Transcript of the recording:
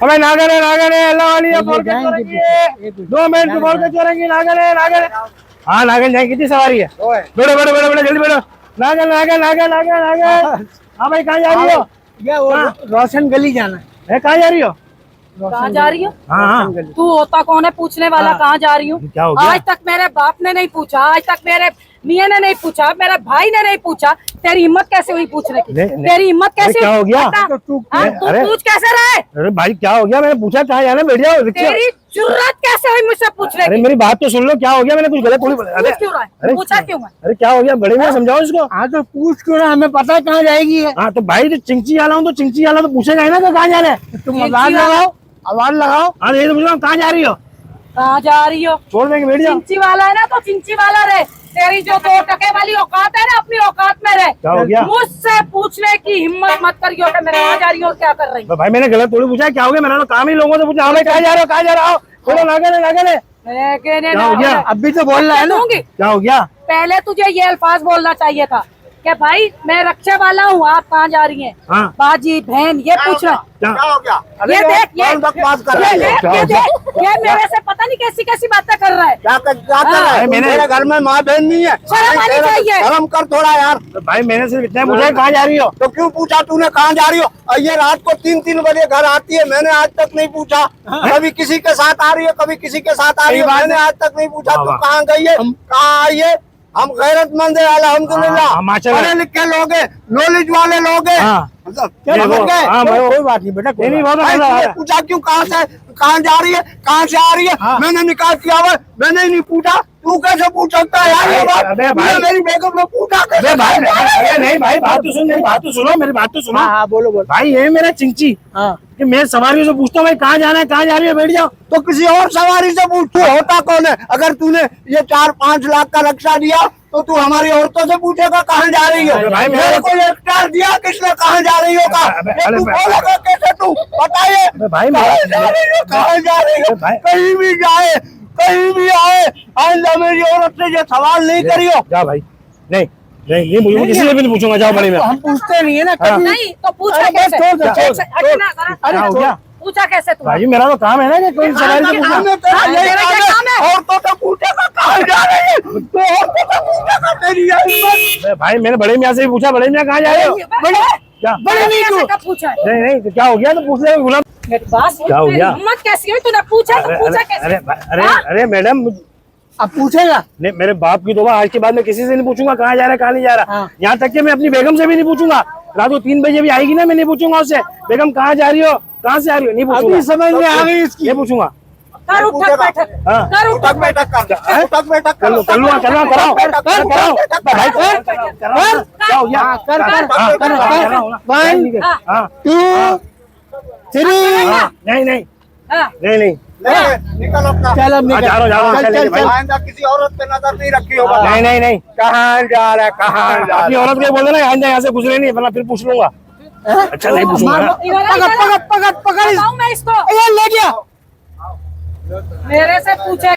अबे नागन है अल्लाह वाली है, बोल के चोरेंगे 2 मिनट में, बोल के चोरेंगे। नागन है हाँ नागन जाए। कितनी सवारी है? बैठो बैठो बैठो बैठो जल्दी बैठो। नागन नागन नागन नागन नागन। हाँ भाई कहाँ जा रही हो? रोशन गली जाना है। कहाँ जा रही हो? कहाँ जा रही हो? हाँ तू होता कौन है पूछने वाला? कहाँ जा रही हूँ? क्या हो गया? आज तक मेरे बाप ने नहीं पूछा, आज तक मेरे मियाँ ने नहीं पूछा, मेरे भाई ने नहीं पूछा। तेरी हिम्मत कैसे हुई पूछने की? तेरी हिम्मत कैसे? क्या हो गया? तू पूछ कैसे रहा है? अरे भाई क्या हो गया? मैंने पूछा कहाँ जाना, बैठ जाओ। तेरी जुर्रत कैसे हुई मुझसे पूछने अरे की? मेरी बात तो सुन लो, क्या हो गया? मैंने कुछ गलत थोड़ी बोला। पूछ क्यों रहा है? पूछा क्यों है? अरे क्या हो गया? बड़े भैया समझाओ इसको। हाँ तो पूछ क्यों ना, हमें पता है कहाँ जाएगी है। हाँ तो भाई तो चिंची वाला हूँ, तो चिंची वाला तो पूछेगा ही ना कि कहाँ जा रहे हैं। तुम आवाज लगाओ, आवाज लगाओ। हाँ ये तो पूछ रहा हूँ, कहाँ जा रही हो? कहाँ जा रही हो? छोड़ देंगे, बैठ जाओ। चिंची वाला है ना तो चिंची वाला रहे। तेरी जो 2 टके वाली औकात है ना, अपनी औकात में रहे। क्या हो गया? मुझसे पूछने की हिम्मत मत करियो कि मैं कहाँ जा रही हूँ, क्या कर रही हूँ। भाई मैंने गलत थोड़ी पूछा। क्या हो गया? मैंने तो काम ही लोगों से पूछा। भाई कहाँ जा रहे हो, कहाँ जा रहे हो? बोलो नागन है। क्या हो गया? अभी तो बोल रहा है ना। क्या हो गया? पहले तुझे ये अल्फाज बोलना चाहिए था कि भाई मैं रक्षा वाला हूँ, आप कहाँ जा रही हैं? हाँ। बाजी बहन ये पूछ रहा। क्या हो गया? ये देख, ये बकवास कर रहा है। ये देख, ये मेरे से पता नहीं कैसी कैसी बातें कर रहा है। क्या कर रहा है? मेरे घर में माँ बहन नहीं है। शर्म आनी चाहिए। शर्म कर थोड़ा यार। भाई मैंने सिर्फ इतना पूछा कहाँ जा रही हो। तो क्यों पूछा तूने कहाँ जा रही हो? और ये रात को 3-3 बजे घर आती है, मैंने आज तक नहीं पूछा। कभी किसी के साथ आ रही है, कभी किसी के साथ आ रही है, मैंने आज तक नहीं पूछा तू कहाँ गई है, कहाँ आई है। हम गैरतमंद है अल्हम्दुलिल्लाह, पढ़े लिखे लोग हैं, नॉलेज वाले लोग हैं। कोई बात नहीं बेटा, पूछा क्यों कहाँ जा रही है, कहाँ से आ रही है? मैंने निकाह किया हुआ, मैंने नहीं पूछा, तू कैसे पूछ सकता है यार? ये बात मेरी बेगम ने पूछा कैसे? नहीं भाई बात तो सुन, मेरी बात तो सुनो, मेरी बात तो सुनो। हाँ बोलो बोलो। भाई ये मेरा चिंची कि मैं सवारियों से पूछता हूँ भाई कहाँ जाना है, कहाँ जा रही है, बैठ जाओ। तो किसी और सवारी से पूछ, तू होता कौन है? अगर तूने ये 4-5 लाख का रक्षा दिया तो तू हमारी औरतों से पूछेगा कहाँ जा रही हो? भाई मेरे को ये कार दिया किसने, कहाँ जा रही हो? तू बोलेगा कैसे? तू बताइए भाई कहाँ जा रही हो, कहाँ जा रही हो? कहीं भी जाए, कहीं भी आए, आइंदा मेरी औरत से ये सवाल नहीं करियो। जा भाई, नहीं नहीं किसी से भी नहीं पूछूंगा। जाओ बड़ी में। हम पूछते नहीं है ना कभी। नहीं तो पूछा कैसे? पूछा कैसे तू? भाई मेरा तो काम है ना कि कोई सवारी से पूछना। औरतों से पूछेगा कहाँ जा रही है, तो औरतों से पूछेगा तेरी। भाई मैंने बड़े मियाँ से भी पूछा, बड़े मियाँ कहाँ जा रहे हो? बड़े नहीं पूछा? नहीं तो क्या हो गया? तो पूछ ले गुलाम। क्या हो गया? हिम्मत कैसी हुई? तूने पूछा तो पूछा कैसे? अरे मैडम अब पूछेगा नहीं, मेरे बाप की तौबा, आज के बाद मैं किसी से नहीं पूछूंगा कहाँ जा रहा है कहाँ नहीं जा रहा। यहाँ तक कि मैं अपनी बेगम से भी नहीं पूछूंगा। रात को 3 बजे भी आएगी ना, मैं नहीं पूछूंगा उससे बेगम कहाँ जा रही हो, कहाँ से आ रही हो, नहीं पूछूंगा। अभी समझ में आ गई इसकी, ये पूछूंगा। कर उठक बैठक, कर उठक बैठक, उठक बैठक कर लो कराओ भाई, क्या हो गया? कर 1 2 3 नहीं निकल अपना। चल अब निकल, जा रहा हूँ। चल आइंदा किसी औरत पे नजर नहीं रखी होगा। नहीं कहाँ जा रहा है, कहाँ जा रहा अपनी औरत को बोल देना यहाँ से गुजरे नहीं, वरना फिर पूछ लूंगा। अच्छा नहीं पूछूंगा। पकड़ मैं इसको ले गया। मेरे से पूछे